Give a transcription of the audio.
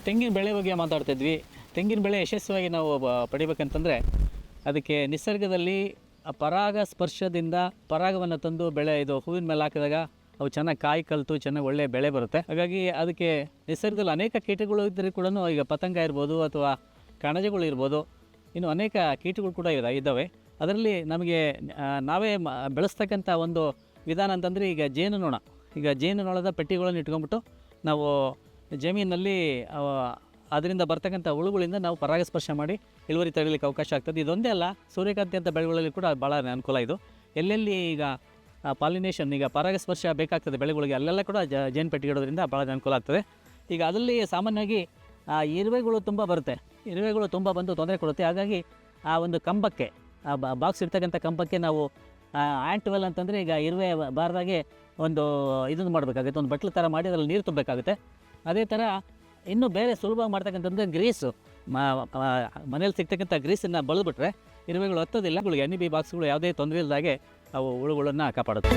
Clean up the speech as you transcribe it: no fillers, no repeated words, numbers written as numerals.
ತೆಂಗಿನ ಬೆಳೆ ಬಗ್ಗೆ ಮಾತಾಡ್ತಿದ್ವಿ. ತೆಂಗಿನ ಬೆಳೆ ಯಶಸ್ವಿಯಾಗಿ ನಾವು ಪಡಿಬೇಕಂತಂದರೆ ಅದಕ್ಕೆ ನಿಸರ್ಗದಲ್ಲಿ ಪರಾಗ ಸ್ಪರ್ಶದಿಂದ ಪರಾಗವನ್ನು ತಂದು ಬೆಳೆ ಇದು ಹೂವಿನ ಮೇಲೆ ಹಾಕಿದಾಗ ಅವು ಚೆನ್ನಾಗಿ ಕಾಯಿ ಕಲಿತು ಚೆನ್ನಾಗಿ ಒಳ್ಳೆಯ ಬೆಳೆ ಬರುತ್ತೆ. ಹಾಗಾಗಿ ಅದಕ್ಕೆ ನಿಸರ್ಗದಲ್ಲಿ ಅನೇಕ ಕೀಟಗಳು ಇದ್ದರೂ ಕೂಡ, ಈಗ ಪತಂಗ ಇರ್ಬೋದು ಅಥವಾ ಕಣಜಗಳು ಇರ್ಬೋದು, ಇನ್ನು ಅನೇಕ ಕೀಟಗಳು ಕೂಡ ಇದ್ದಾವೆ. ಅದರಲ್ಲಿ ನಮಗೆ ನಾವೇ ಬೆಳೆಸ್ತಕ್ಕಂಥ ಒಂದು ವಿಧಾನ ಅಂತಂದರೆ ಈಗ ಜೇನುನೊಣ. ಈಗ ಜೇನುನೊಣದ ಪೆಟ್ಟಿಗಳನ್ನು ಇಟ್ಕೊಂಡ್ಬಿಟ್ಟು ನಾವು ಜಮೀನಲ್ಲಿ ಅದರಿಂದ ಬರ್ತಕ್ಕಂಥ ಹುಳುಗಳಿಂದ ನಾವು ಪರಾಗಸ್ಪರ್ಶ ಮಾಡಿ ಇಳುವರಿ ತಗೊಳ್ಳಿಕ್ಕೆ ಅವಕಾಶ ಆಗ್ತದೆ. ಇದೊಂದೇ ಅಲ್ಲ, ಸೂರ್ಯಕಾಂತಿ ಅಂತ ಬೆಳೆಗಳಲ್ಲಿ ಕೂಡ ಭಾಳ ಅನುಕೂಲ ಇದು. ಎಲ್ಲೆಲ್ಲಿ ಈಗ ಪಾಲಿನೇಷನ್, ಈಗ ಪರಾಗಸ್ಪರ್ಶ ಬೇಕಾಗ್ತದೆ ಬೆಳೆಗಳಿಗೆ, ಅಲ್ಲೆಲ್ಲ ಕೂಡ ಜೇನು ಪೆಟ್ಟಿಗೆ ಇಡೋದ್ರಿಂದ ಭಾಳ ಅನುಕೂಲ ಆಗ್ತದೆ. ಈಗ ಅದರಲ್ಲಿ ಸಾಮಾನ್ಯವಾಗಿ ಇರುವೆಗಳು ತುಂಬ ಬರುತ್ತೆ. ಇರುವೆಗಳು ತುಂಬ ಬಂದು ತೊಂದರೆ ಕೊಡುತ್ತೆ. ಹಾಗಾಗಿ ಆ ಒಂದು ಕಂಬಕ್ಕೆ, ಬಾಕ್ಸ್ ಇರ್ತಕ್ಕಂಥ ಕಂಬಕ್ಕೆ ನಾವು ಆ್ಯಂಟ್ವೆಲ್ ಅಂತಂದರೆ ಈಗ ಇರುವೆ ಬಾರದಾಗೆ ಒಂದು ಇದನ್ನು ಮಾಡಬೇಕಾಗುತ್ತೆ, ಒಂದು ಬಟ್ಲು ಥರ ಮಾಡಿ ಅದರಲ್ಲಿ ನೀರು ತುಂಬಬೇಕಾಗುತ್ತೆ. ಅದೇ ಥರ ಇನ್ನೂ ಬೇರೆ ಸುಲಭ ಮಾಡ್ತಕ್ಕಂಥದ್ದು ಗ್ರೀಸು. ಮನೇಲಿ ಸಿಗ್ತಕ್ಕಂಥ ಗ್ರೀಸನ್ನು ಬಳದ್ಬಿಟ್ರೆ ಇರುವೆಗಳು ಹತ್ತೋದಿಲ್ಲ. ಎಣ್ಣೆ ಬಿ ಬಾಕ್ಸ್ಗಳು ಯಾವುದೇ ತೊಂದರೆ ಇಲ್ಲದಾಗೆ ಅವು ಹುಳುಗಳನ್ನು ಕಾಪಾಡುತ್ತೆ.